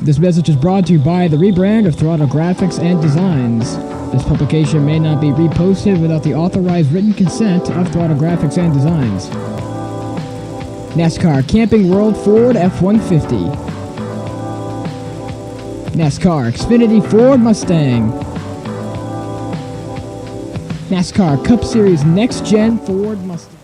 This message is brought to you by the rebrand of Throttle Graphics and Designs. This publication may not be reposted without the authorized written consent of Throttle Graphics and Designs. NASCAR Camping World Ford F-150. NASCAR Xfinity Ford Mustang. NASCAR Cup Series Next-Gen Ford Mustang.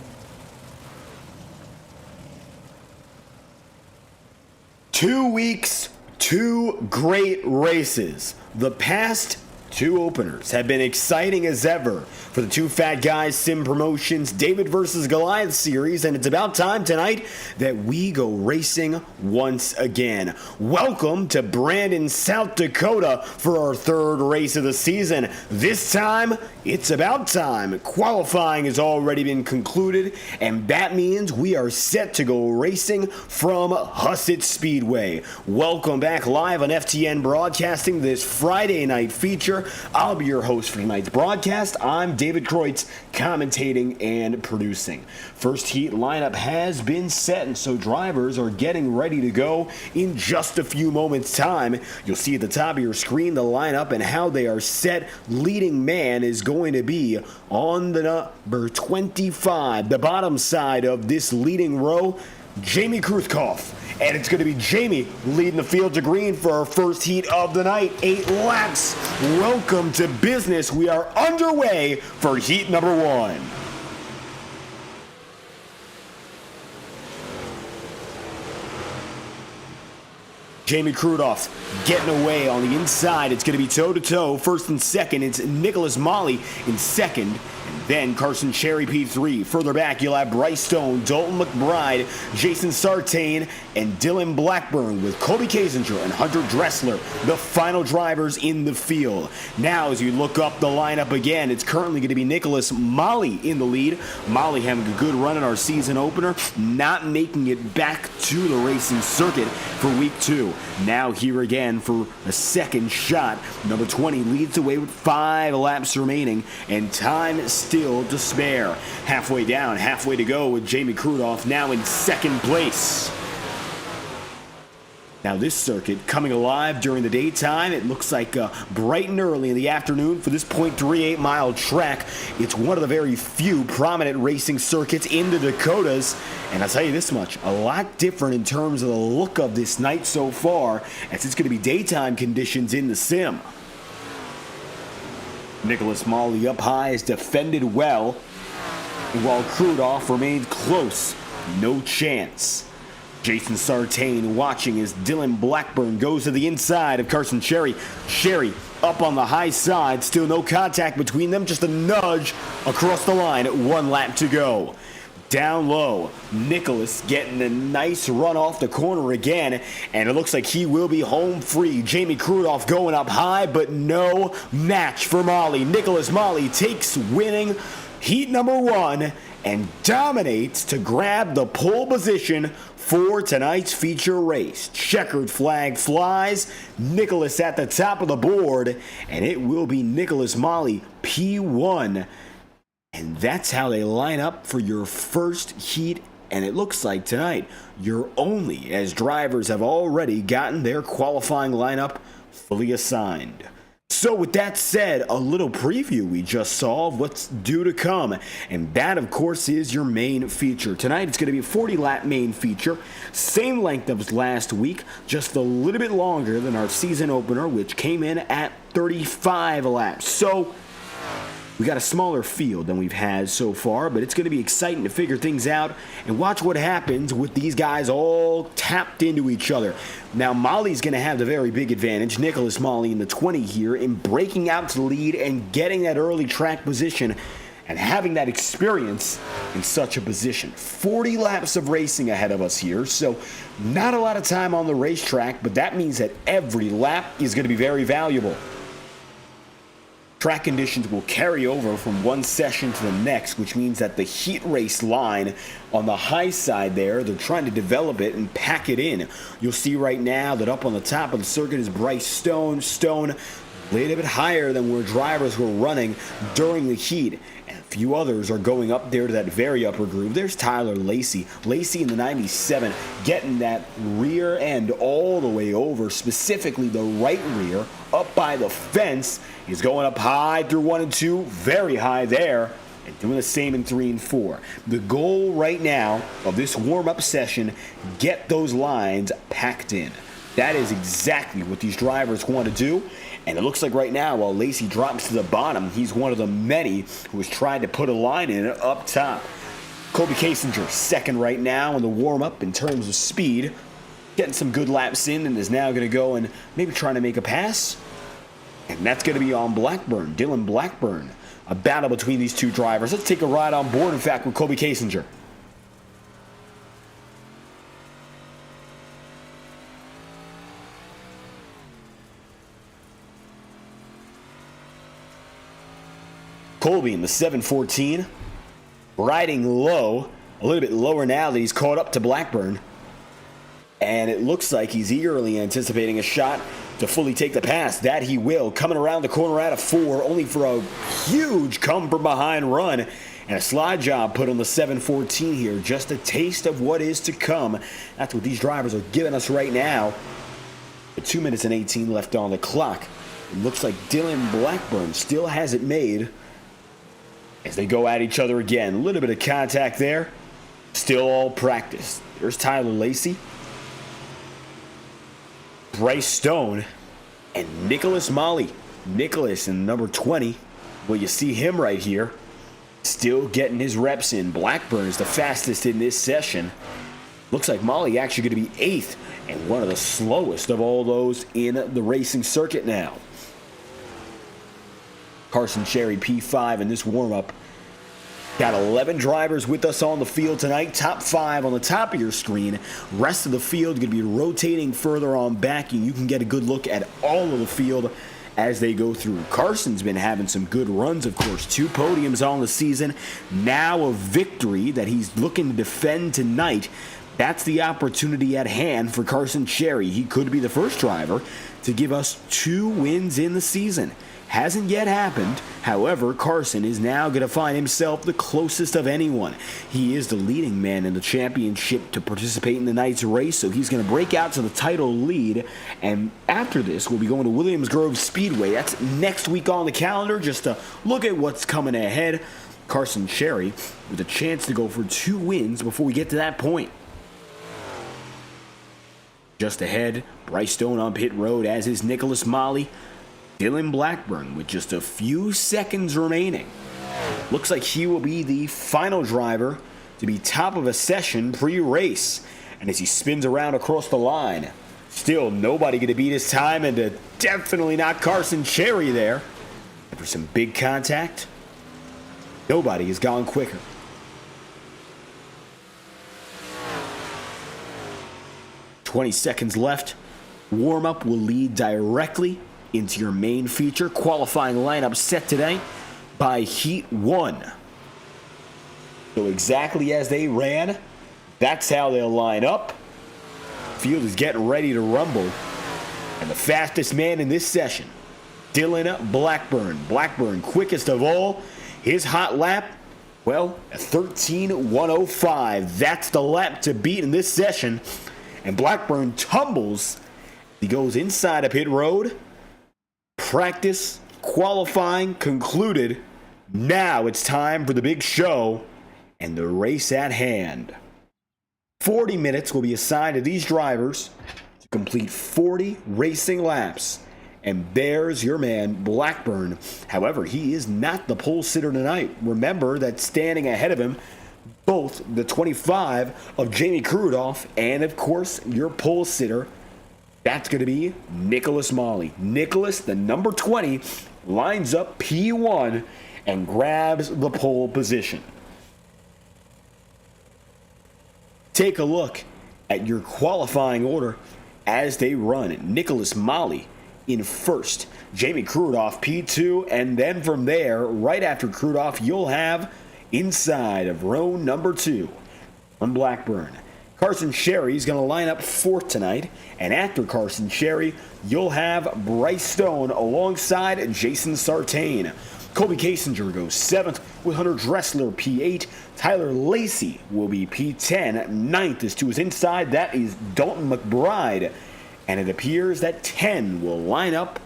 Two weeks, two great races. The past two openers have been exciting as ever for the Two Fat Guys Sim Promotions David versus Goliath series, and it's about time tonight that we go racing once again. Welcome to Brandon, South Dakota for our third race of the season. This time, it's about time. Qualifying has already been concluded, and that means we are set to go racing from Huset Speedway. Welcome back live on FTN Broadcasting this Friday night feature. I'll be your host for tonight's broadcast. I'm David Kreutz, commentating and producing. First heat lineup has been set, and so drivers are getting ready to go in just a few moments' time. You'll see at the top of your screen the lineup and how they are set. Leading man is going to be on the number 25, the bottom side of this leading row, Jamie Kruthkoff. And it's going to be Jamie leading the field to green for our first heat of the night. 8 laps. Welcome to business. We are underway for heat number 1. Jamie Kruthkoff getting away on the inside. It's going to be toe-to-toe. First and second, it's Nicholas Molly in second. Then Carson Cherry P3. Further back, you'll have Bryce Stone, Dalton McBride, Jason Sartain, and Dylan Blackburn with Colby Kasinger and Hunter Dressler, the final drivers in the field. Now, as you look up the lineup again, it's currently going to be Nicholas Molly in the lead. Molly having a good run in our season opener, not making it back to the racing circuit for week 2. Now here again for a second shot. Number 20 leads away with 5 laps remaining, and time still to spare. Halfway down, halfway to go with Jamie Kruthkoff now in second place. Now this circuit coming alive during the daytime. It looks like bright and early in the afternoon for this 0.38 mile track. It's one of the very few prominent racing circuits in the Dakotas. And I'll tell you this much, a lot different in terms of the look of this night so far, as it's going to be daytime conditions in the sim. Nicholas Molly up high has defended well, and while Kruthkoff remained close, no chance. Jason Sartain watching as Dylan Blackburn goes to the inside of Carson Cherry. Cherry up on the high side, still no contact between them, just a nudge across the line at 1 lap to go. Down low, Nicholas getting a nice run off the corner again, and it looks like he will be home free. Jamie Kruthkoff going up high, but no match for Molly. Nicholas Molly takes winning heat number 1 and dominates to grab the pole position for tonight's feature race. Checkered flag flies, Nicholas at the top of the board, and it will be Nicholas Molly P1. And that's how they line up for your first heat, and it looks like tonight you're only, as drivers have already gotten their qualifying lineup fully assigned. So with that said, a little preview we just saw of what's due to come, and that of course is your main feature. Tonight it's going to be a 40-lap main feature, same length as last week, just a little bit longer than our season opener, which came in at 35 laps. So we got a smaller field than we've had so far, but it's going to be exciting to figure things out and watch what happens with these guys all tapped into each other. Now, Molly's going to have the very big advantage, Nicholas Molly in the 20 here, in breaking out to the lead and getting that early track position and having that experience in such a position. 40 laps of racing ahead of us here, so not a lot of time on the racetrack, but that means that every lap is going to be very valuable. Track conditions will carry over from one session to the next, which means that the heat race line on the high side there, they're trying to develop it and pack it in. You'll see right now that up on the top of the circuit is Bryce Stone. Stone a little bit higher than where drivers were running during the heat. And a few others are going up there to that very upper groove. There's Tyler Lacey. Lacey in the 97 getting that rear end all the way over, specifically the right rear, up by the fence. He's going up high through 1 and 2, very high there, and doing the same in 3 and 4. The goal right now of this warm-up session, get those lines packed in. That is exactly what these drivers want to do. And it looks like right now, while Lacey drops to the bottom, he's one of the many who has tried to put a line in up top. Colby Kasinger second right now in the warm-up in terms of speed. Getting some good laps in and is now going to go and maybe trying to make a pass. And that's going to be on Blackburn, Dylan Blackburn. A battle between these two drivers. Let's take a ride on board, in fact, with Colby Kasinger. Colby in the 714, riding low, a little bit lower now that he's caught up to Blackburn. And it looks like he's eagerly anticipating a shot to fully take the pass. That he will. Coming around the corner out of 4, only for a huge come from behind run. And a slide job put on the 714 here. Just a taste of what is to come. That's what these drivers are giving us right now. 2 minutes and 18 left on the clock. It looks like Dylan Blackburn still has it made as they go at each other again. A little bit of contact there. Still all practice. There's Tyler Lacey, Bryce Stone, and Nicholas Molly. Nicholas in number 20. Well, you see him right here. Still getting his reps in. Blackburn is the fastest in this session. Looks like Molly actually going to be 8th and one of the slowest of all those in the racing circuit now. Carson Cherry P5 in this warm-up. Got 11 drivers with us on the field tonight. Top 5 on the top of your screen. Rest of the field going to be rotating further on back, and you can get a good look at all of the field as they go through. Carson's been having some good runs, of course. 2 podiums on the season. Now a victory that he's looking to defend tonight. That's the opportunity at hand for Carson Cherry. He could be the first driver to give us 2 wins in the season. Hasn't yet happened. However, Carson is now going to find himself the closest of anyone. He is the leading man in the championship to participate in the night's race, so he's going to break out to the title lead. And after this, we'll be going to Williams Grove Speedway. That's next week on the calendar, just to look at what's coming ahead. Carson Cherry with a chance to go for 2 wins before we get to that point. Just ahead, Bryce Stone on pit road, as is Nicholas Molly. Dylan Blackburn with just a few seconds remaining. Looks like he will be the final driver to be top of a session pre-race. And as he spins around across the line, still nobody going to beat his time, and definitely not Carson Cherry there. After some big contact, nobody has gone quicker. "20 seconds left. Warm-up will lead directly into your main feature. Qualifying lineup set today by Heat 1. So exactly as they ran, that's how they'll line up. Field is getting ready to rumble. And the fastest man in this session, Dylan Blackburn. Blackburn, quickest of all. His hot lap, well, a 13:105. That's the lap to beat in this session. And Blackburn tumbles. He goes inside of pit road. Practice, qualifying concluded. Now it's time for the big show and the race at hand. 40 minutes will be assigned to these drivers to complete 40 racing laps. And there's your man, Blackburn. However, he is not the pole sitter tonight. Remember that standing ahead of him, both the 25 of Jamie Krudoff and, of course, your pole sitter, that's going to be Nicholas Molly. Nicholas, the number 20, lines up P1 and grabs the pole position. Take a look at your qualifying order as they run. Nicholas Molly in first, Jamie Krudoff P2, and then from there, right after Krudoff, you'll have inside of row number 2 on Blackburn, Carson Sherry is going to line up fourth tonight, and after Carson Sherry, you'll have Bryce Stone alongside Jason Sartain. Colby Kasinger goes 7th with Hunter Dressler P8. Tyler Lacey will be P10. 9th is to his inside. That is Dalton McBride. And it appears that 10 will line up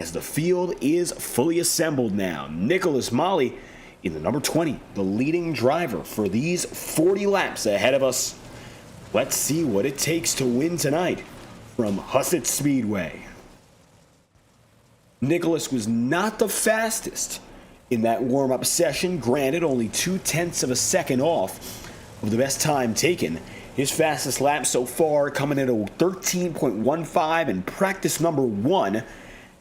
as the field is fully assembled now. Nicholas Molly in the number 20, the leading driver for these 40 laps ahead of us. Let's see what it takes to win tonight from Huset Speedway. Nicholas was not the fastest in that warm-up session. Granted, only 0.2 of a second off of the best time taken. His fastest lap so far coming in at 13.15 in practice number 1.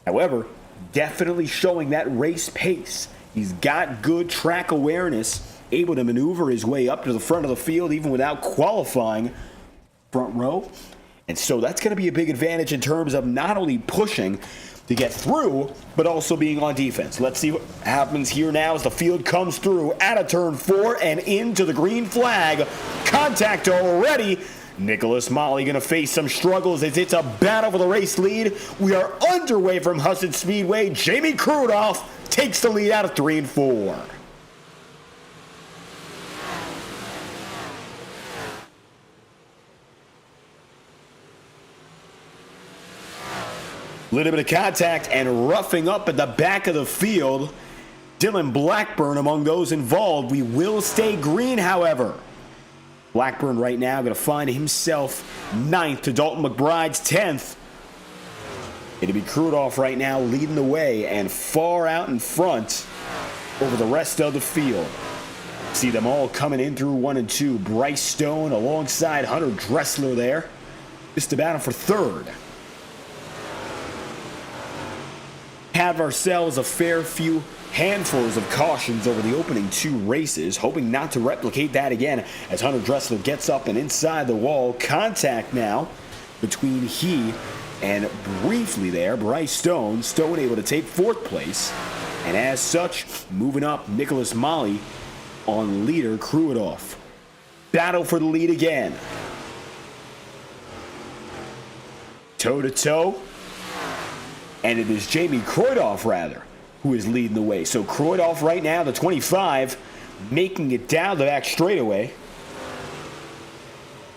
However, definitely showing that race pace. He's got good track awareness, able to maneuver his way up to the front of the field even without qualifying front row. And so that's going to be a big advantage in terms of not only pushing to get through, but also being on defense. Let's see what happens here now as the field comes through out of turn 4 and into the green flag. Contact already. Nicholas Molly going to face some struggles as it's a battle for the race lead. We are underway from Huset Speedway. Jamie Krudoff takes the lead out of 3 and 4. Little bit of contact and roughing up at the back of the field. Dylan Blackburn among those involved. We will stay green, however. Blackburn right now going to find himself 9th to Dalton McBride's 10th. It'll be Krudoff right now leading the way and far out in front over the rest of the field. See them all coming in through 1 and 2. Bryce Stone alongside Hunter Dressler there. Just a battle for 3rd. Have ourselves a fair few handfuls of cautions over the opening 2 races, hoping not to replicate that again as Hunter Dressler gets up and inside the wall. Contact now between he and briefly there Bryce Stone. Stone able to take 4th place, and as such moving up Nicholas Molly on leader Krudoff. Battle for the lead again. Toe to toe. And it is Jamie Krudoff, rather, who is leading the way. So Krudoff right now, the 25, making it down the back straightaway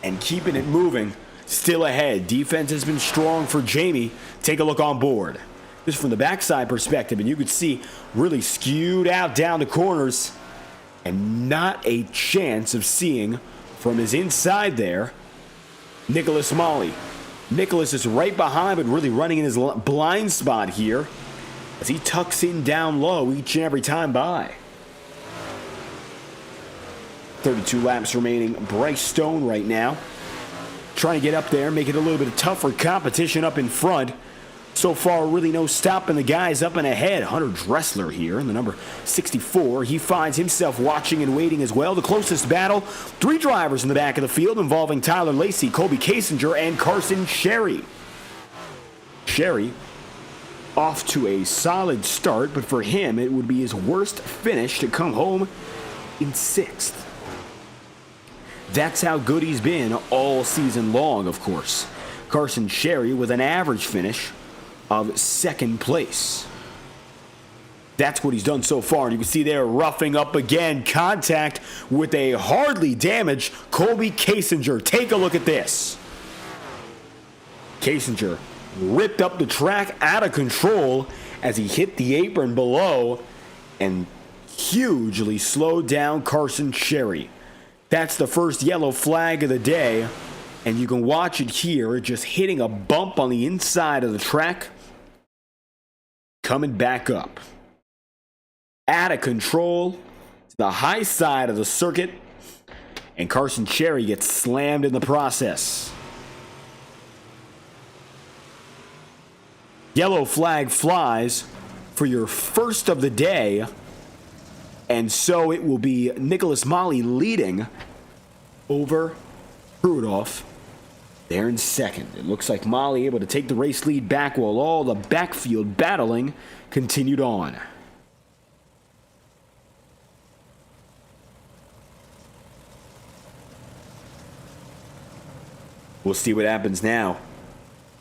and keeping it moving. Still ahead. Defense has been strong for Jamie. Take a look on board. Just from the backside perspective, and you could see really skewed out down the corners and not a chance of seeing from his inside there Nicholas Molly. Nicholas is right behind, but really running in his blind spot here as he tucks in down low each and every time by. 32 laps remaining. Bryce Stone right now trying to get up there, make it a little bit tougher competition up in front. So far, really no stopping the guys up and ahead. Hunter Dressler here in the number 64. He finds himself watching and waiting as well. The closest battle, 3 drivers in the back of the field involving Tyler Lacey, Colby Kasinger, and Carson Sherry. Sherry off to a solid start, but for him, it would be his worst finish to come home in 6th. That's how good he's been all season long, of course. Carson Sherry with an average finish of 2nd place. That's what he's done so far. And you can see there roughing up again. Contact with a hardly damaged Colby Kasinger. Take a look at this. Kasinger ripped up the track out of control as he hit the apron below and hugely slowed down Carson Sherry. That's the first yellow flag of the day. And you can watch it here, just hitting a bump on the inside of the track. Coming back up. Out of control to the high side of the circuit. And Carson Sherry gets slammed in the process. Yellow flag flies for your first of the day. And so it will be Nicholas Molly leading over Krudoff there in 2nd. It looks like Molly able to take the race lead back while all the backfield battling continued on. We'll see what happens now.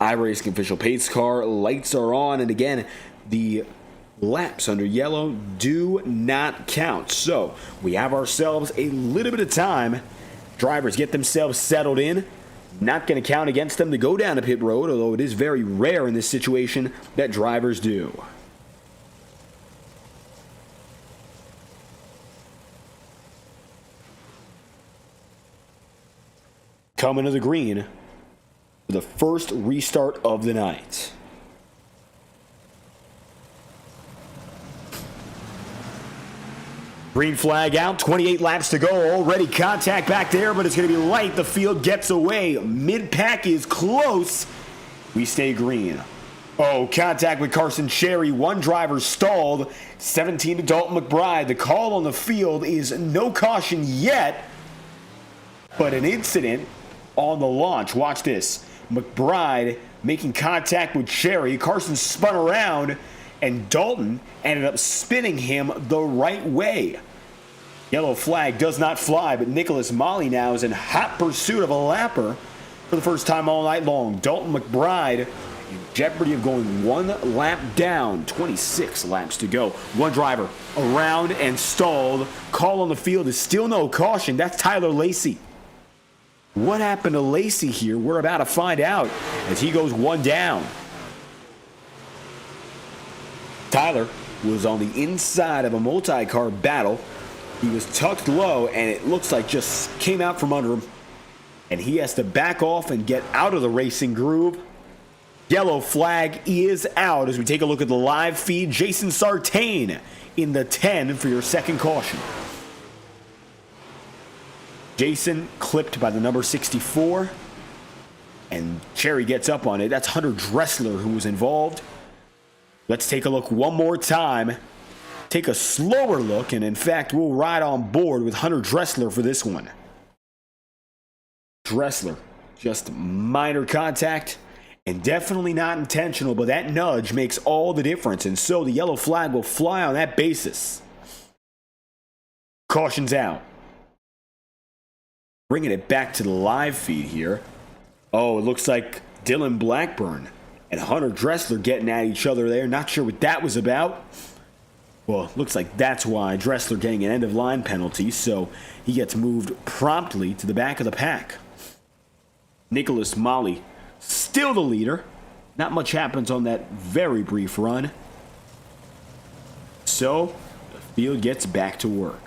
iRacing official pace car lights are on, and again, the laps under yellow do not count. So we have ourselves a little bit of time. Drivers get themselves settled in. Not going to count against them to go down a pit road, although it is very rare in this situation that drivers do. Coming to the green for the first restart of the night. Green flag out, 28 laps to go. Already contact back there, but it's going to be light. The field gets away. Mid-pack is close. We stay green. Oh, contact with Carson Cherry. One driver stalled. 17 to Dalton McBride. The call on the field is no caution yet, but an incident on the launch. Watch this. McBride making contact with Cherry. Carson spun around, and Dalton ended up spinning him the right way. Yellow flag does not fly, but Nicholas Molly now is in hot pursuit of a lapper for the first time all night long. Dalton McBride in jeopardy of going one lap down. 26 laps to go. One driver around and stalled. Call on the field is still no caution. That's Tyler Lacey. What happened to Lacey here? We're about to find out as he goes one down. Tyler was on the inside of a multi-car battle. He was tucked low, and it looks like just came out from under him. And he has to back off and get out of the racing groove. Yellow flag is out as we take a look at the live feed. Jason Sartain in the 10 for your second caution. Jason clipped by the number 64. And Cherry gets up on it. That's Hunter Dressler who was involved. Let's take a look one more time. Take a slower look, and in fact, we'll ride on board with Hunter Dressler for this one. Dressler, just minor contact, and definitely not intentional, but that nudge makes all the difference, and so the yellow flag will fly on that basis. Caution's out. Bringing it back to the live feed here. Oh, it looks like Dylan Blackburn and Hunter Dressler getting at each other there. Not sure what that was about. Well, looks like that's why Dressler getting an end-of-line penalty, so he gets moved promptly to the back of the pack. Nicholas Molly, still the leader. Not much happens on that very brief run. So, the field gets back to work.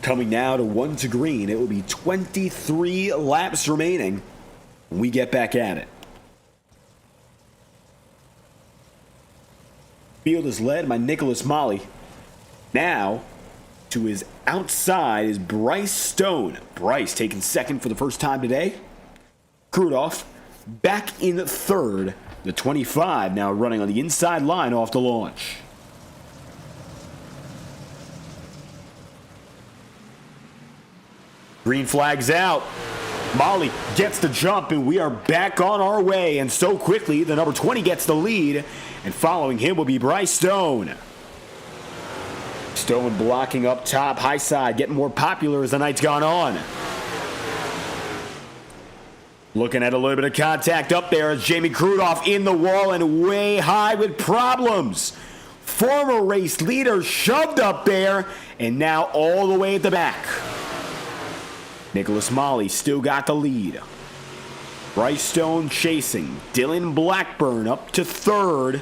Coming now to one to green. It will be 23 laps remaining when we get back at it. Field is led by Nicholas Molly. Now, to his outside is Bryce Stone. Bryce taking second for the first time today. Krudoff back in third. The 25 now running on the inside line off the launch. Green flag's out. Molly gets the jump, and we are back on our way. And so quickly, the number 20 gets the lead. And following him will be Bryce Stone. Stone blocking up top, high side, getting more popular as the night's gone on. Looking at a little bit of contact up there as Jamie Krudoff in the wall and way high with problems. Former race leader shoved up there, and now all the way at the back. Nicholas Molly still got the lead. Bryce Stone chasing. Dylan Blackburn up to third.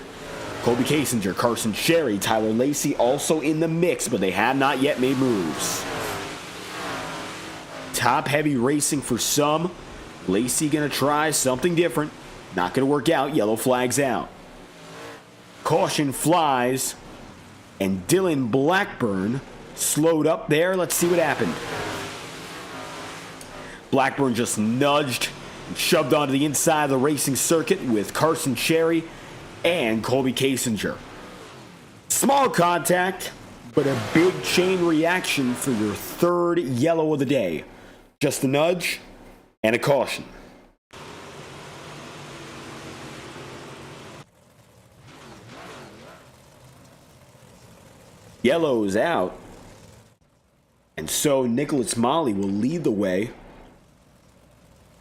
Colby Kasinger, Carson Cherry, Tyler Lacey also in the mix, but they have not yet made moves. Top-heavy racing for some. Lacey gonna try something different. Not gonna work out. Yellow flag's out. Caution flies. And Dylan Blackburn slowed up there. Let's see what happened. Blackburn just nudged and shoved onto the inside of the racing circuit with Carson Cherry and Colby Kasinger. Small contact, but a big chain reaction for your third yellow of the day. Just a nudge and a caution. Yellow's out. And so Nicholas Molly will lead the way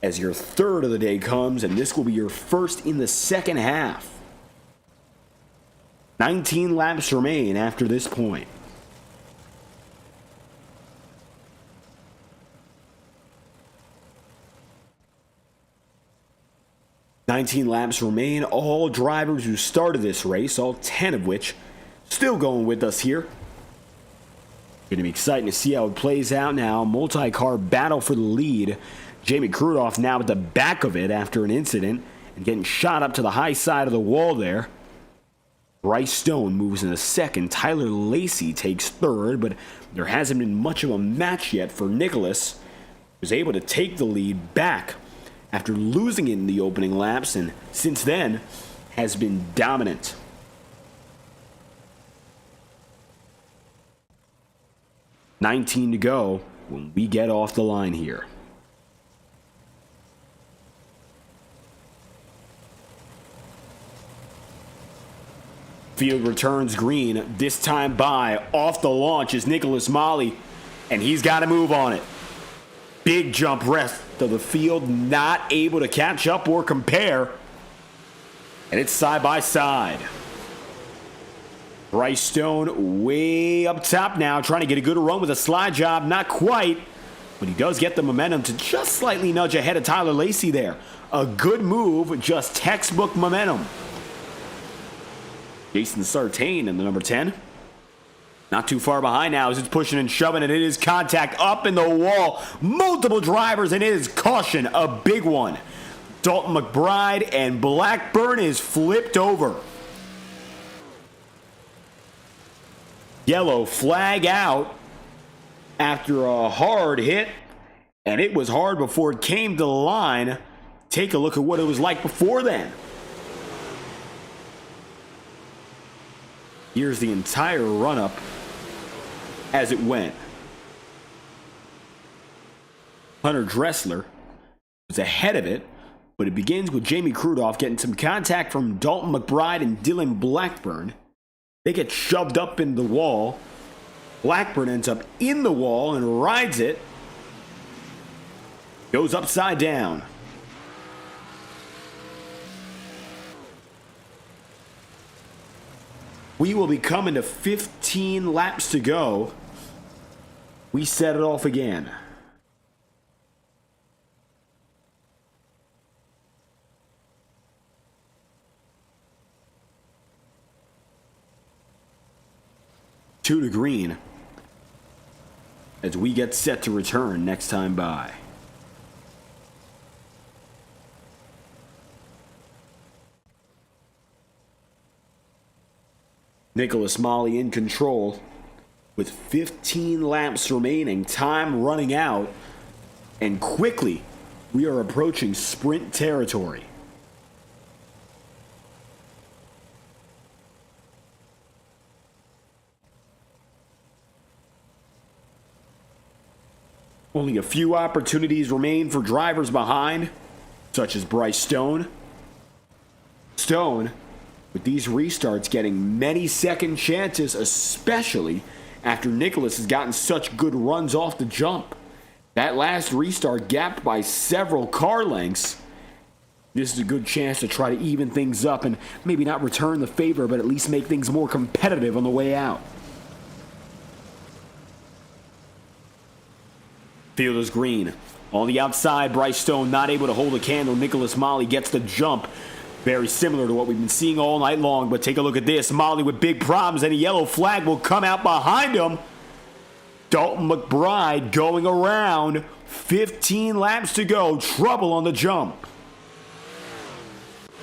as your third of the day comes, and this will be your first in the second half. 19 laps remain after this point. All drivers who started this race, all 10 of which still going with us here. Going to be exciting to see how it plays out now. Multi-car battle for the lead. Jamie Crudoff now at the back of it after an incident and getting shot up to the high side of the wall there. Bryce Stone moves into second. Tyler Lacey takes third, but there hasn't been much of a match yet for Nicholas. He was able to take the lead back after losing it in the opening laps, and since then has been dominant. $19 to go when we get off the line here. Field returns green, this time by off the launch is Nicholas Molly, and he's got to move on it. Big jump rest of the field, not able to catch up or compare, and it's side by side. Bryce Stone way up top now, trying to get a good run with a slide job, not quite, but he does get the momentum to just slightly nudge ahead of Tyler Lacey there. A good move, just textbook momentum. Jason Sartain in the number 10. Not too far behind now as it's pushing and shoving, and it is contact up in the wall. Multiple drivers, and it is caution, a big one. Dalton McBride and Blackburn is flipped over. Yellow flag out after a hard hit, and it was hard before it came to the line. Take a look at what it was like before then. Here's the entire run-up as it went. Hunter Dressler was ahead of it, but it begins with Jamie Crudoff getting some contact from Dalton McBride and Dylan Blackburn. They get shoved up in the wall. Blackburn ends up in the wall and rides it. Goes upside down. We will be coming to 15 laps to go. We set it off again. Two to green as we get set to return next time by. Nicholas Molly in control with 15 laps remaining, time running out, and quickly we are approaching sprint territory. Only a few opportunities remain for drivers behind, such as Bryce Stone. Stone, with these restarts, getting many second chances, especially after Nicholas has gotten such good runs off the jump. That last restart gapped by several car lengths. This is a good chance to try to even things up and maybe not return the favor, but at least make things more competitive on the way out. Field is green. On the outside, Bryce Stone not able to hold a candle. Nicholas Molly gets the jump. Very similar to what we've been seeing all night long, but take a look at this. Molly with big problems, and a yellow flag will come out behind him. Dalton McBride going around. 15 laps to go. Trouble on the jump.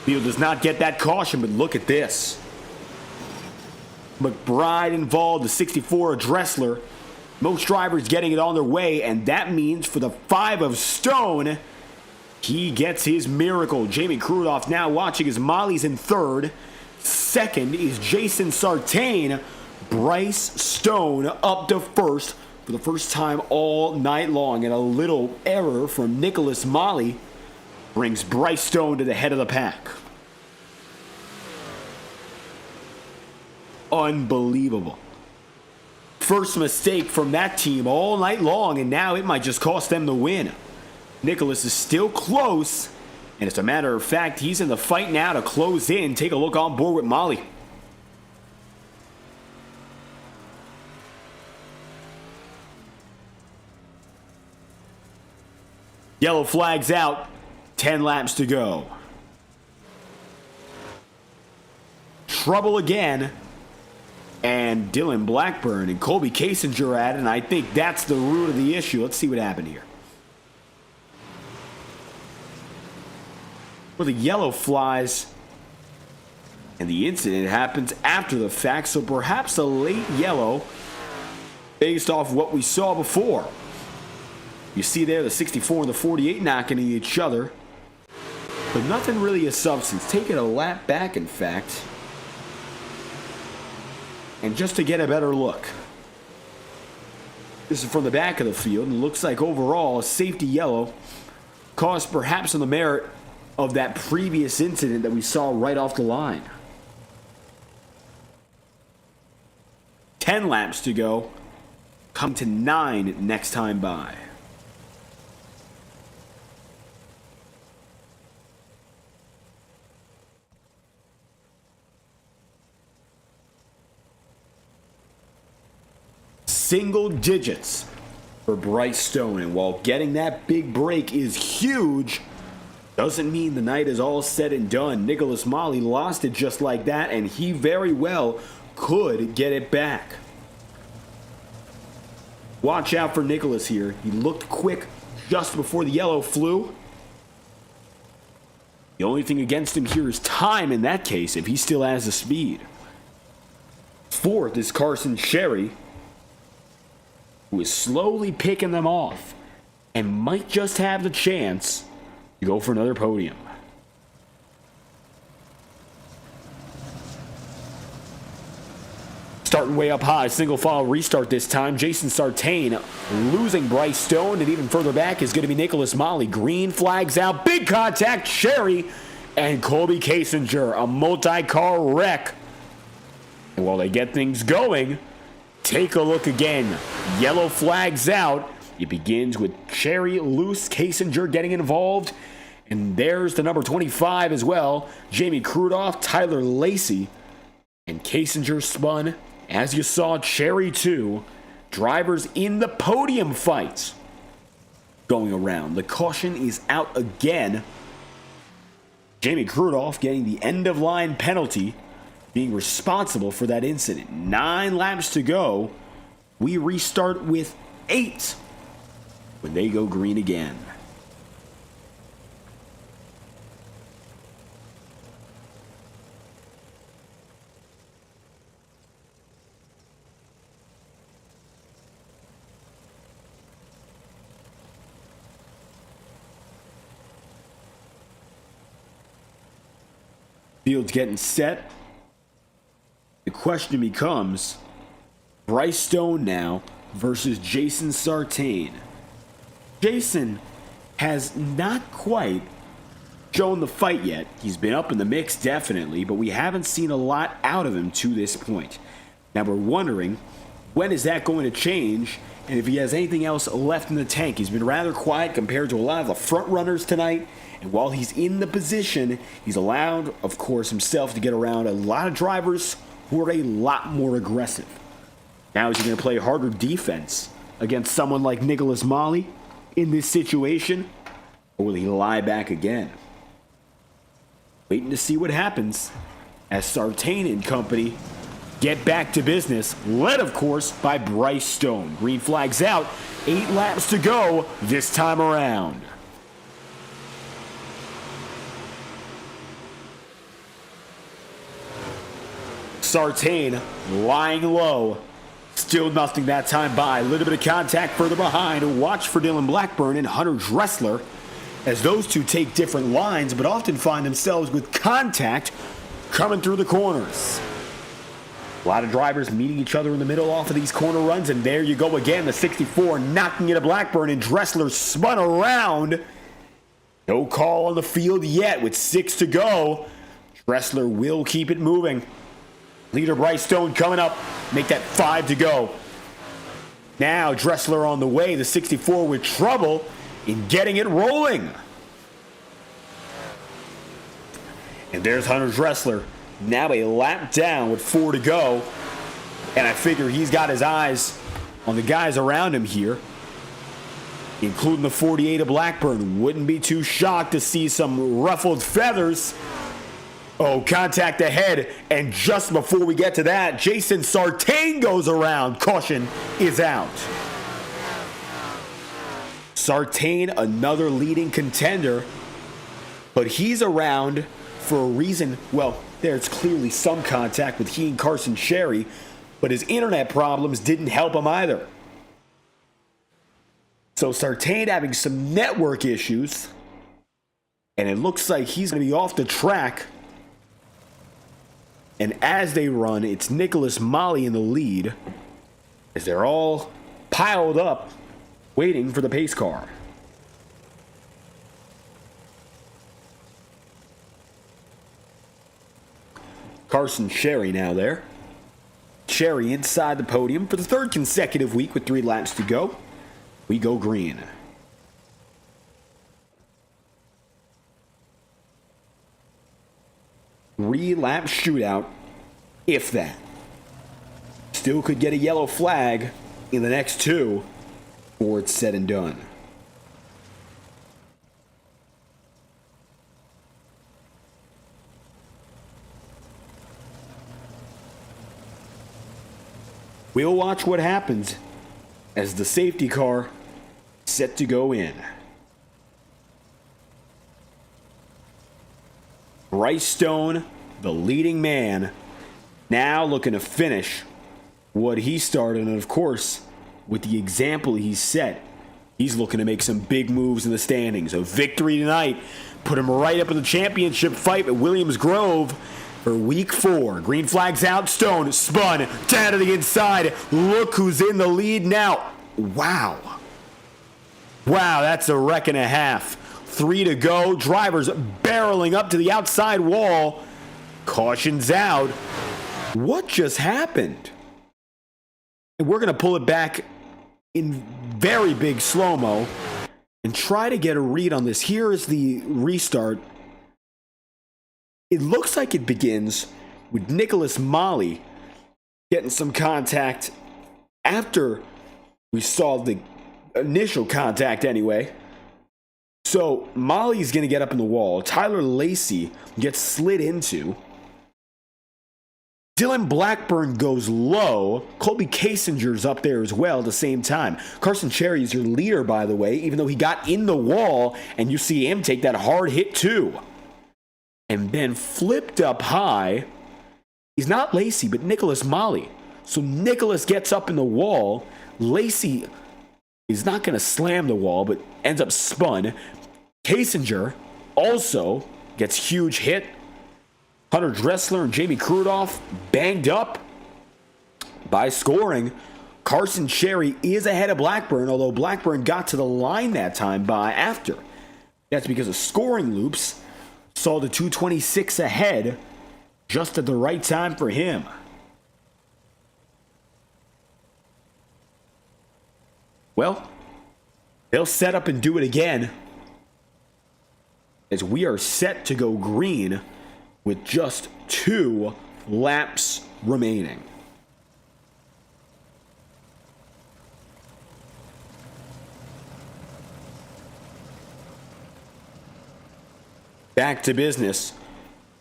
Field does not get that caution, but look at this. McBride involved, the 64 of Dressler. Most drivers getting it on their way, and that means for the 5 of Stone, he gets his miracle. Jamie Crudoff now watching as Molly's in third. Second is Jason Sartain. Bryce Stone up to first for the first time all night long, and a little error from Nicholas Molly brings Bryce Stone to the head of the pack. Unbelievable. first mistake from that team all night long, and now it might just cost them the win. Nicholas is still close, and as a matter of fact, he's in the fight now to close in. Take a look on board with Molly. Yellow flag's out. 10 laps to go. Trouble again. And Dylan Blackburn and Colby Kasinger at it, and I think that's the root of the issue. Let's see what happened here. Well, the yellow flies, and the incident happens after the fact, so perhaps a late yellow based off what we saw before. You see there the 64 and the 48 knocking into each other, but nothing really of substance. Taking a lap back, in fact. And just to get a better look, this is from the back of the field, and it looks like overall a safety yellow caused perhaps on the merit of that previous incident that we saw right off the line. 10 laps to go, come to 9 next time by. Single digits for Bryce Stone, and while getting that big break is huge, doesn't mean the night is all said and done. Nicholas Molly lost it just like that, and he very well could get it back. Watch out for Nicholas here. He looked quick just before the yellow flew. The only thing against him here is time in that case, if he still has the speed. Fourth is Carson Sherry, who is slowly picking them off and might just have the chance to go for another podium. Starting way up high, single file restart this time. Jason Sartain losing Bryce Stone, and even further back is going to be Nicholas Molly. Green flags out, big contact, Sherry and Colby Kasinger, a multi-car wreck. And while they get things going, take a look again. Yellow flags out. It begins with Sherry loose, Kasinger getting involved. And there's the number 25 as well. Jamie Crudoff, Tyler Lacey. And Kasinger spun. As you saw, Sherry too. Drivers in the podium fight going around. The caution is out again. Jamie Crudoff getting the end of line penalty, being responsible for that incident. 9 laps to go. We restart with 8 when they go green again. Field's getting set. The question becomes Bryce Stone now versus Jason Sartain. Jason has not quite shown the fight yet. He's been up in the mix, definitely, but we haven't seen a lot out of him to this point. Now we're wondering, when is that going to change, and if he has anything else left in the tank. He's been rather quiet compared to a lot of the front runners tonight, and while he's in the position, he's allowed, of course, himself to get around a lot of drivers who are a lot more aggressive. Now is he going to play harder defense against someone like Nicholas Molly in this situation, or will he lie back again? Waiting to see what happens as Sartain and company get back to business, led, of course, by Bryce Stone. Green flag's out, 8 laps to go this time around. Sartain lying low. Still nothing that time by. A little bit of contact further behind. Watch for Dylan Blackburn and Hunter Dressler as those two take different lines but often find themselves with contact coming through the corners. A lot of drivers meeting each other in the middle off of these corner runs, and there you go again. The 64 knocking it to Blackburn, and Dressler spun around. No call on the field yet with 6 to go. Dressler will keep it moving. Leader Bryce Stone coming up. Make that 5 to go. Now Dressler on the way, the 64 with trouble in getting it rolling. And there's Hunter Dressler, now a lap down with 4 to go. And I figure he's got his eyes on the guys around him here, including the 48 of Blackburn. Wouldn't be too shocked to see some ruffled feathers. Oh, contact ahead, and just before we get to that, Jason Sartain goes around. Caution is out. Sartain, another leading contender, but he's around for a reason. Well, there's clearly some contact with he and Carson Sherry, but his internet problems didn't help him either. So Sartain having some network issues, and it looks like he's going to be off the track. And as they run, it's Nicholas Molly in the lead, as they're all piled up, waiting for the pace car. Carson Sherry now there. Sherry inside the podium for the 3rd consecutive week with 3 laps to go. We go green. Three-lap shootout, if that. Still could get a yellow flag in the next 2 before it's said and done. We'll watch what happens as the safety car set to go in. Bryce Stone, the leading man, now looking to finish what he started, and of course, with the example he set, he's looking to make some big moves in the standings. A victory tonight put him right up in the championship fight at Williams Grove for week 4. Green flag's out, Stone spun down to the inside. Look who's in the lead now. Wow, that's a wreck and a half. 3 to go. Drivers barreling up to the outside wall. Caution's out. What just happened? And we're going to pull it back in very big slow-mo and try to get a read on this. Here is the restart. It looks like it begins with Nicholas Molly getting some contact after we saw the initial contact anyway. So Molly's going to get up in the wall. Tyler Lacey gets slid into. Dylan Blackburn goes low. Colby Kasinger's up there as well at the same time. Carson Cherry is your leader, by the way, even though he got in the wall, and you see him take that hard hit too. And then flipped up high. He's not Lacey, but Nicholas Molly. So Nicholas gets up in the wall. Lacey is not going to slam the wall, but ends up spun. Kasinger also gets huge hit. Hunter Dressler and Jamie Crudoff banged up by scoring. Carson Cherry is ahead of Blackburn, although Blackburn got to the line that time by after. That's because of scoring loops. Saw the 226 ahead just at the right time for him. Well, they'll set up and do it again, as we are set to go green with just 2 laps remaining. Back to business.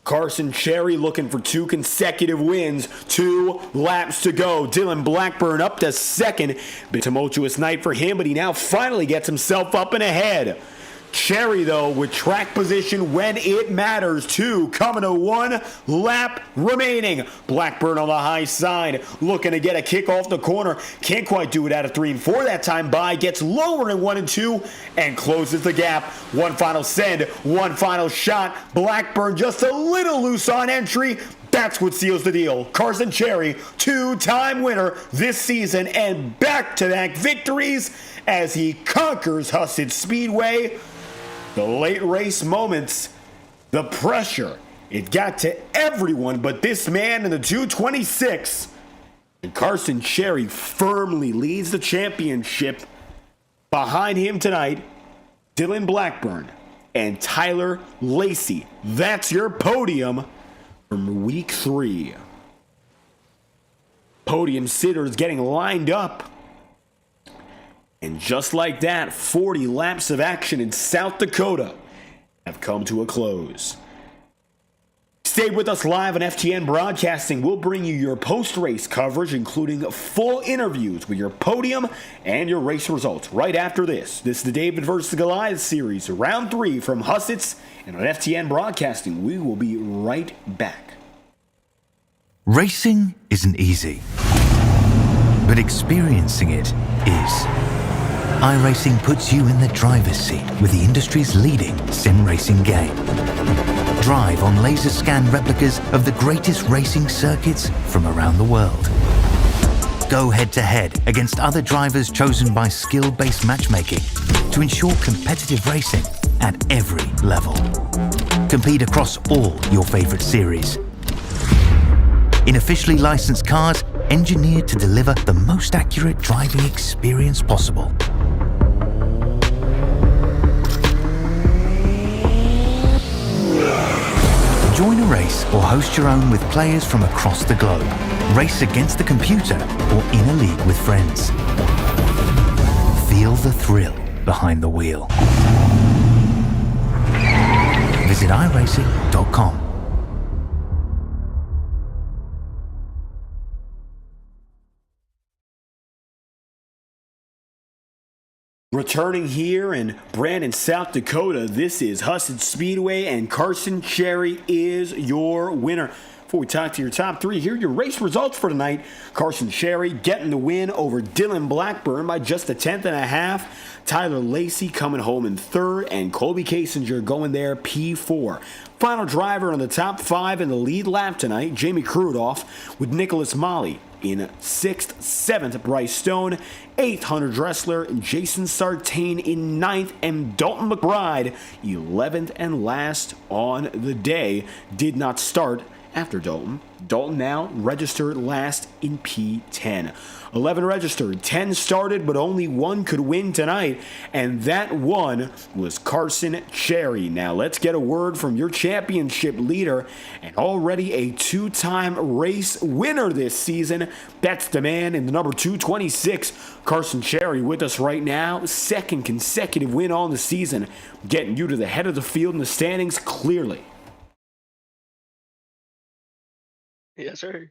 Carson Cherry looking for 2 consecutive wins. 2 laps to go. Dylan Blackburn up to second. Been a tumultuous night for him, but he now finally gets himself up and ahead. Cherry, though, with track position when it matters, too. Coming to 1 lap remaining. Blackburn on the high side, looking to get a kick off the corner. Can't quite do it out of 3 and 4 that time by. Gets lower in 1 and 2 and closes the gap. 1 final send, 1 final shot. Blackburn just a little loose on entry. That's what seals the deal. Carson Cherry, 2-time winner this season, and back-to-back victories as he conquers Huset Speedway. The late race moments, the pressure, it got to everyone but this man in the 226. And Carson Cherry firmly leads the championship. Behind him tonight, Dylan Blackburn and Tyler Lacey. That's your podium from week 3. Podium sitters getting lined up. And just like that, 40 laps of action in South Dakota have come to a close. Stay with us live on FTN Broadcasting. We'll bring you your post-race coverage, including full interviews with your podium and your race results right after this. This is the David vs. Goliath Series, round 3 from Huset's, and on FTN Broadcasting, we will be right back. Racing isn't easy, but experiencing it is. iRacing puts you in the driver's seat with the industry's leading sim racing game. Drive on laser scan replicas of the greatest racing circuits from around the world. Go head-to-head against other drivers chosen by skill-based matchmaking to ensure competitive racing at every level. Compete across all your favorite series. In officially licensed cars, engineered to deliver the most accurate driving experience possible. Join a race or host your own with players from across the globe. Race against the computer or in a league with friends. Feel the thrill behind the wheel. Visit iRacing.com. Returning here in Brandon, South Dakota, this is Huset Speedway, and Carson Cherry is your winner. Before we talk to your top 3, here are your race results for tonight. Carson Cherry getting the win over Dylan Blackburn by just a 10.5. Tyler Lacey coming home in 3rd, and Colby Kasinger going there P4. Final driver on the top 5 in the lead lap tonight, Jamie Crudoff with Nicholas Molly in 6th, 7th, Bryce Stone, 8th, Hunter Dressler, Jason Sartain in 9th, and Dalton McBride, 11th and last on the day. Did not start after Dalton. Dalton now registered last in P10. 11 registered, 10 started, but only 1 could win tonight, and that one was Carson Cherry. Now let's get a word from your championship leader, and already a 2-time race winner this season. That's the man in the number 226, Carson Cherry, with us right now. 2nd consecutive win on the season, getting you to the head of the field in the standings clearly. Yes, sir.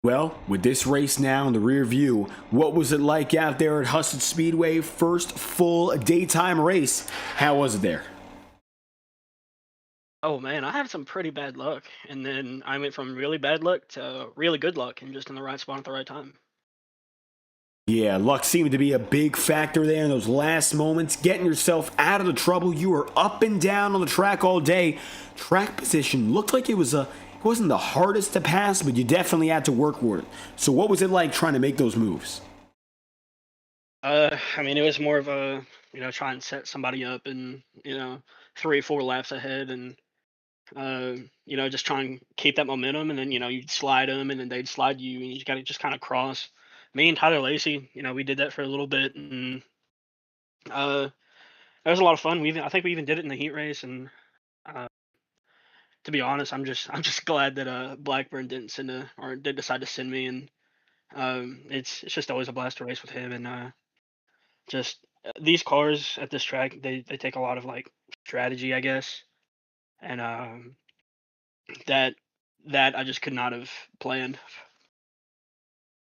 Well, with this race now in the rear view, what was it like out there at Huset Speedway? First full daytime race. How was it there? Oh man, I had some pretty bad luck, and then I went from really bad luck to really good luck, and just in the right spot at the right time. Yeah, luck seemed to be a big factor there in those last moments, getting yourself out of the trouble. You were up and down on the track all day. Track position looked like it wasn't the hardest to pass, but you definitely had to work for it. So what was it like trying to make those moves? I mean, it was more of a, try and set somebody up and, 3 or 4 laps ahead and, just try and keep that momentum. And then, you'd slide them and then they'd slide you and you got to just kind of cross. Me and Tyler Lacey, we did that for a little bit, and that was a lot of fun. I think we even did it in the heat race, and uh, to be honest, I'm just glad that Blackburn did decide to send me, and it's just always a blast to race with him, and just these cars at this track, they take a lot of like strategy, I guess, and that I just could not have planned.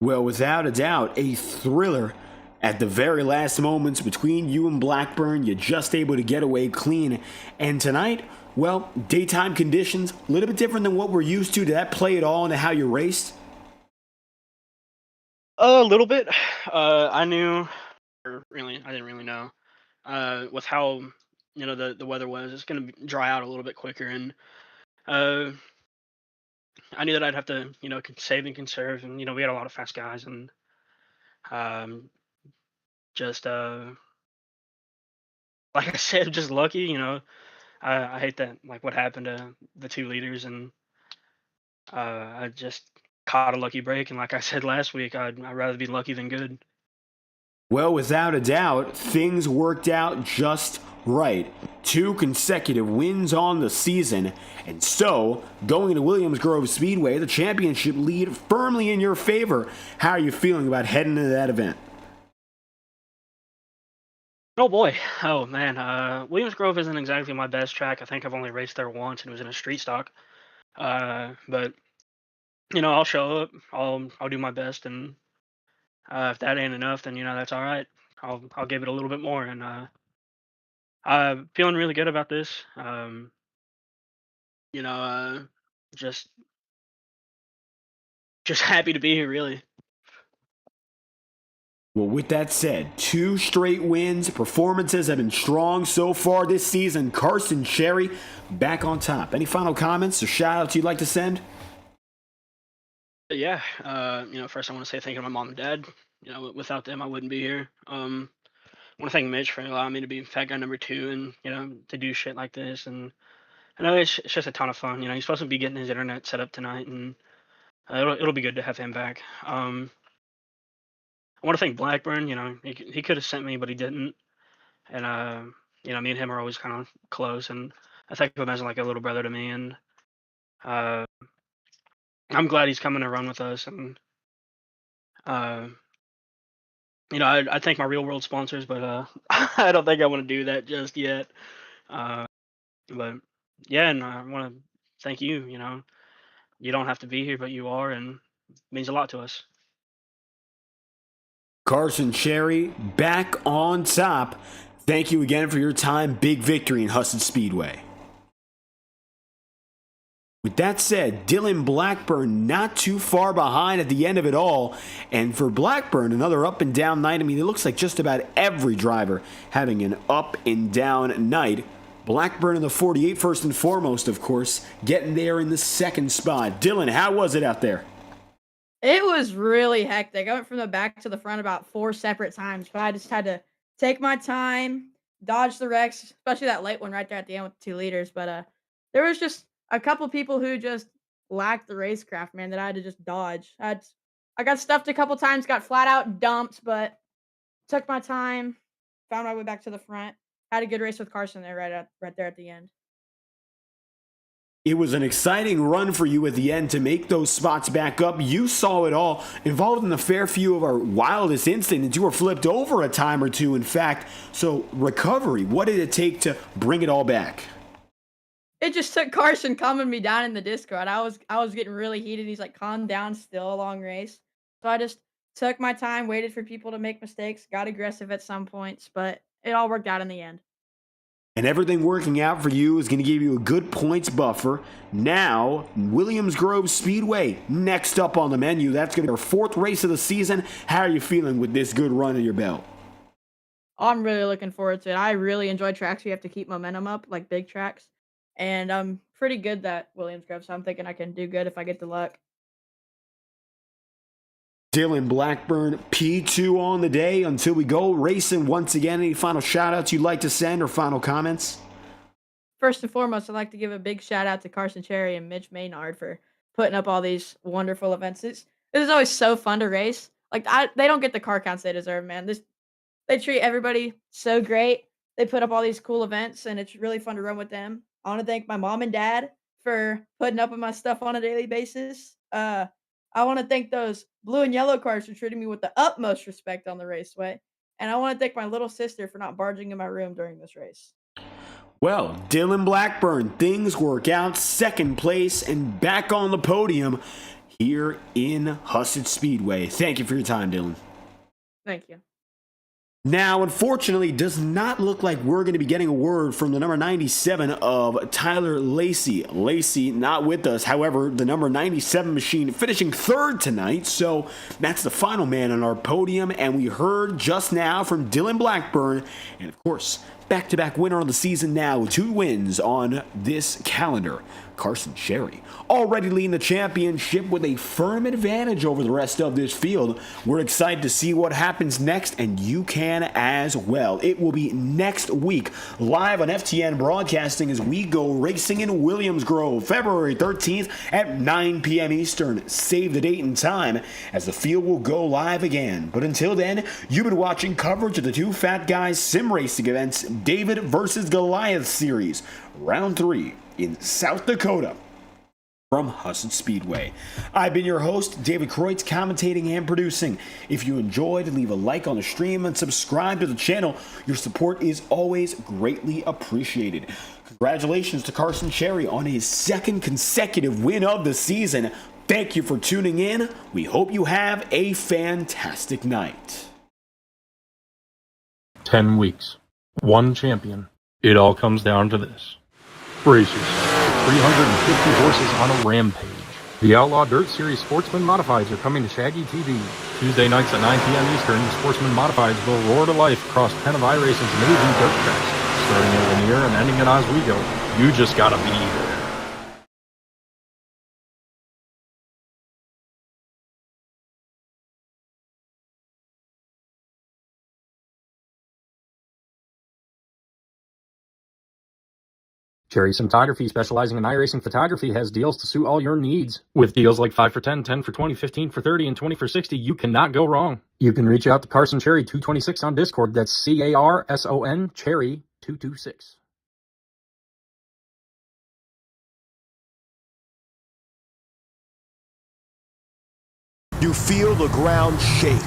Well, without a doubt, a thriller at the very last moments between you and Blackburn. You're just able to get away clean. And tonight, well, daytime conditions, a little bit different than what we're used to. Did that play at all into how you raced? A little bit. I knew, or really, I didn't really know, with how the weather was. It's going to dry out a little bit quicker, and uh, I knew that I'd have to save and conserve, and we had a lot of fast guys, and um, just like I said, just lucky. I hate that, like what happened to the 2 leaders, and I just caught a lucky break, and like I said last week, I'd rather be lucky than good. Well, without a doubt, things worked out just right. 2 consecutive wins on the season, and so, going to Williams Grove Speedway, the championship lead firmly in your favor. How are you feeling about heading into that event? Oh boy, oh man, Williams Grove isn't exactly my best track. I think I've only raced there once, and it was in a street stock. But I'll show up. I'll do my best, and if that ain't enough, then that's all right. I'll give it a little bit more, and I'm feeling really good about this. You know, just happy to be here, really. Well, with that said, 2 straight wins. Performances have been strong so far this season. Carson Cherry back on top. Any final comments or shout-outs you'd like to send? Yeah, first I want to say thank you to my mom and dad. Without them, I wouldn't be here. I want to thank Mitch for allowing me to be fat guy number 2 and to do shit like this. And I know it's just a ton of fun. He's supposed to be getting his internet set up tonight, and it'll be good to have him back. I want to thank Blackburn. He could have sent me, but he didn't. And me and him are always kind of close, and I think of him as like a little brother to me. And uh, I'm glad he's coming to run with us. And I thank my real world sponsors, but I don't think I want to do that just yet. But yeah, and I want to thank you. You don't have to be here, but you are, and it means a lot to us. Carson Cherry back on top. Thank you again for your time. Big victory in Huset Speedway. With that said, Dylan Blackburn not too far behind at the end of it all. And for Blackburn, another up and down night. I mean, it looks like just about every driver having an up and down night. Blackburn in the 48 first and foremost, of course, getting there in the 2nd spot. Dylan, how was it out there? It was really hectic. I went from the back to the front about 4 separate times, but I just had to take my time, dodge the wrecks, especially that late one right there at the end with the 2 liters. But there was just a couple people who just lacked the racecraft, man, that I had to just dodge. I got stuffed a couple times, got flat out dumped, but took my time, found my way back to the front. Had a good race with Carson there right there at the end. It was an exciting run for you at the end to make those spots back up. You saw it all, involved in a fair few of our wildest incidents. You were flipped over a time or 2, in fact. So recovery, what did it take to bring it all back? It just took Carson calming me down in the Discord. I was getting really heated. He's like, calm down, still a long race. So I just took my time, waited for people to make mistakes, got aggressive at some points, but it all worked out in the end. And everything working out for you is going to give you a good points buffer. Now, Williams Grove Speedway next up on the menu. That's going to be our 4th race of the season. How are you feeling with this good run in your belt? I'm really looking forward to it. I really enjoy tracks where you have to keep momentum up, like big tracks. And I'm pretty good at Williams Grove, so I'm thinking I can do good if I get the luck. Dylan Blackburn, P2 on the day until we go racing once again. Any final shout-outs you'd like to send or final comments? First and foremost, I'd like to give a big shout-out to Carson Cherry and Mitch Maynard for putting up all these wonderful events. This is always so fun to race. Like, they don't get the car counts they deserve, man. They treat everybody so great. They put up all these cool events, and it's really fun to run with them. I want to thank my mom and dad for putting up with my stuff on a daily basis. I want to thank those blue and yellow cars for treating me with the utmost respect on the raceway. And I want to thank my little sister for not barging in my room during this race. Well, Dylan Blackburn, things work out. 2nd place and back on the podium here in Huset Speedway. Thank you for your time, Dylan. Thank you. Now, unfortunately, it does not look like we're going to be getting a word from the number 97 of Tyler Lacey. Lacey not with us. However, the number 97 machine finishing 3rd tonight. So that's the final man on our podium. And we heard just now from Dylan Blackburn. And of course, back-to-back winner of the season now with 2 wins on this calendar. Carson Cherry already leading the championship with a firm advantage over the rest of this field. We're excited to see what happens next, and you can as well. It will be next week live on FTN Broadcasting as we go racing in Williams Grove, February 13th at 9 p.m. Eastern. Save the date and time as the field will go live again. But until then, you've been watching coverage of the 2 Fat Guys sim racing events, David versus Goliath Series, Round 3 in South Dakota from Huset Speedway. I've been your host, David Kreutz, commentating and producing. If you enjoyed, leave a like on the stream and subscribe to the channel. Your support is always greatly appreciated. Congratulations to Carson Cherry on his 2nd consecutive win of the season. Thank you for tuning in. We hope you have a fantastic night. 10 weeks. 1 champion. It all comes down to this. Brace yourself. 350 horses on a rampage. The Outlaw Dirt Series Sportsman Modifieds are coming to Shaggy TV. Tuesday nights at 9 p.m. Eastern, the Sportsman Modifieds will roar to life across 10 of iRacing's amazing dirt tracks, starting at Lanier and ending at Oswego. You just gotta be there. Cherry Cinematography, specializing in iRacing photography, has deals to suit all your needs. With deals like 5 for 10, 10 for 20, 15 for 30, and 20 for 60, you cannot go wrong. You can reach out to Carson Cherry 226 on Discord. That's CARSON Cherry 226. You feel the ground shake.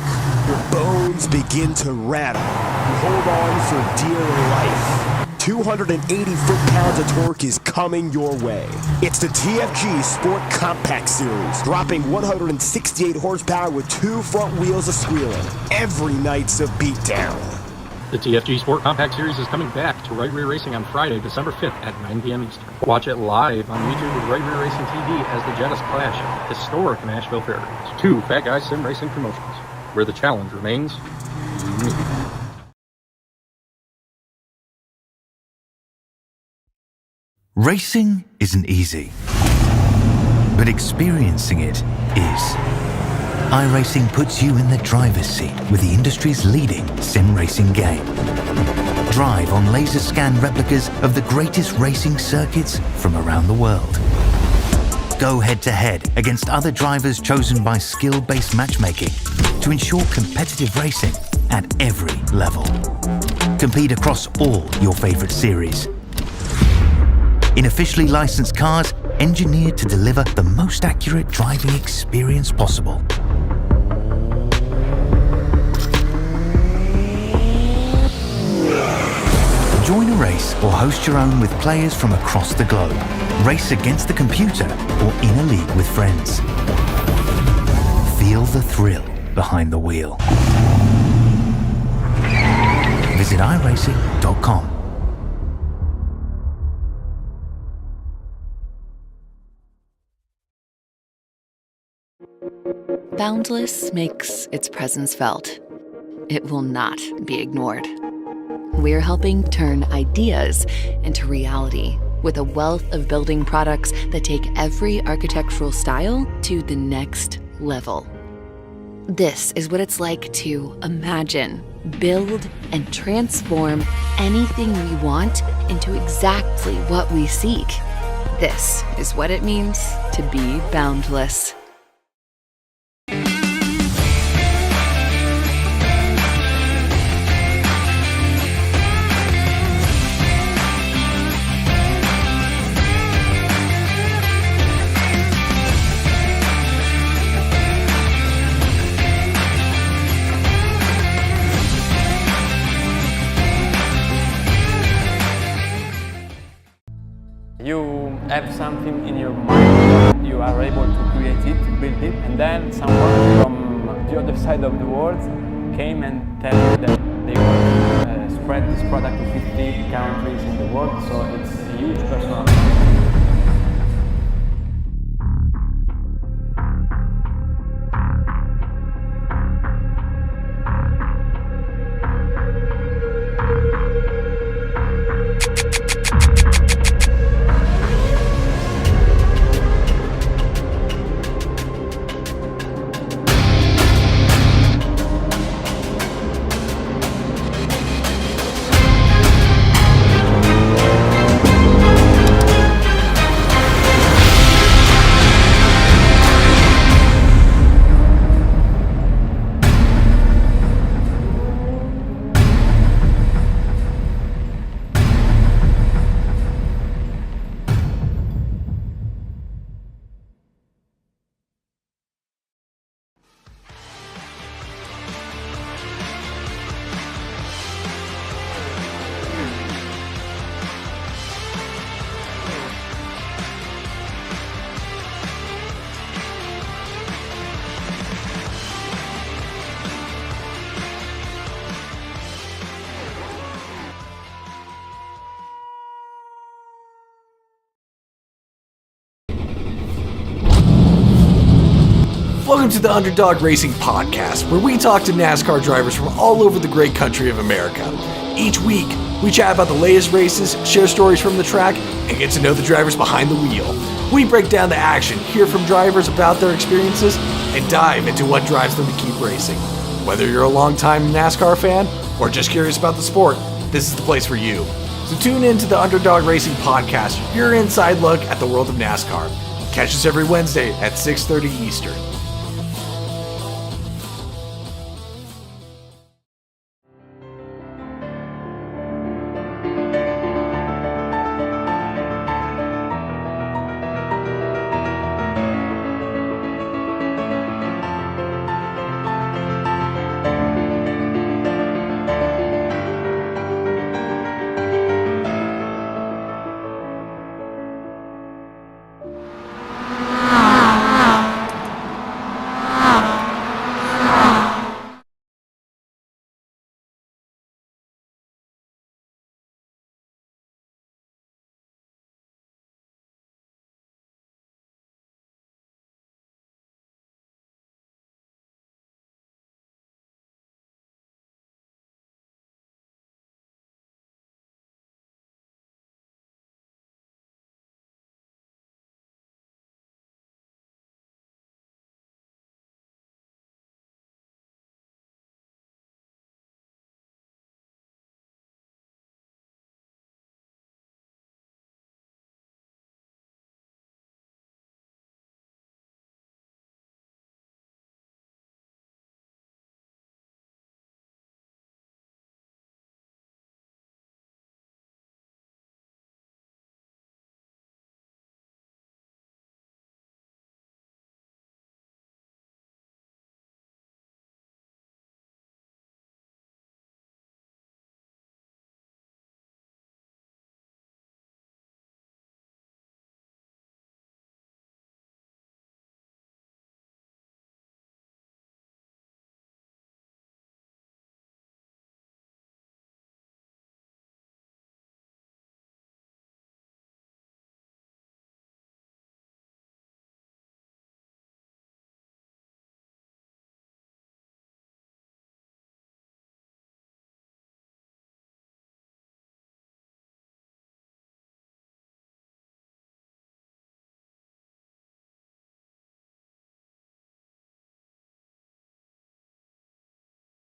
Your bones begin to rattle. You hold on for dear life. 280 foot-pounds of torque is coming your way. It's the TFG Sport Compact Series, dropping 168 horsepower with 2 front wheels of squealing. Every night's a beatdown. The TFG Sport Compact Series is coming back to Right Rear Racing on Friday, December 5th at 9 p.m. Eastern. Watch it live on YouTube with Right Rear Racing TV as the Jettis clash at historic Nashville Fairgrounds. 2 Fat Guys Sim Racing promotions, where the challenge remains unique. Racing isn't easy, but experiencing it is. iRacing puts you in the driver's seat with the industry's leading sim racing game. Drive on laser scan replicas of the greatest racing circuits from around the world. Go head-to-head against other drivers chosen by skill-based matchmaking to ensure competitive racing at every level. Compete across all your favorite series. In officially licensed cars, engineered to deliver the most accurate driving experience possible. Join a race or host your own with players from across the globe. Race against the computer or in a league with friends. Feel the thrill behind the wheel. Visit iRacing.com. Boundless makes its presence felt. It will not be ignored. We're helping turn ideas into reality with a wealth of building products that take every architectural style to the next level. This is what it's like to imagine, build, and transform anything we want into exactly what we seek. This is what it means to be boundless. You have something in your mind, you are able to create it, build it, and then someone from the other side of the world came and tell you that they want to spread this product to 50 countries in the world, so it's a huge personal accomplishment. Welcome to the Underdog Racing Podcast, where we talk to NASCAR drivers from all over the great country of America. Each week, we chat about the latest races, share stories from the track, and get to know the drivers behind the wheel. We break down the action, hear from drivers about their experiences, and dive into what drives them to keep racing. Whether you're a longtime NASCAR fan or just curious about the sport, this is the place for you. So tune in to the Underdog Racing Podcast, your inside look at the world of NASCAR. Catch us every Wednesday at 6:30 Eastern.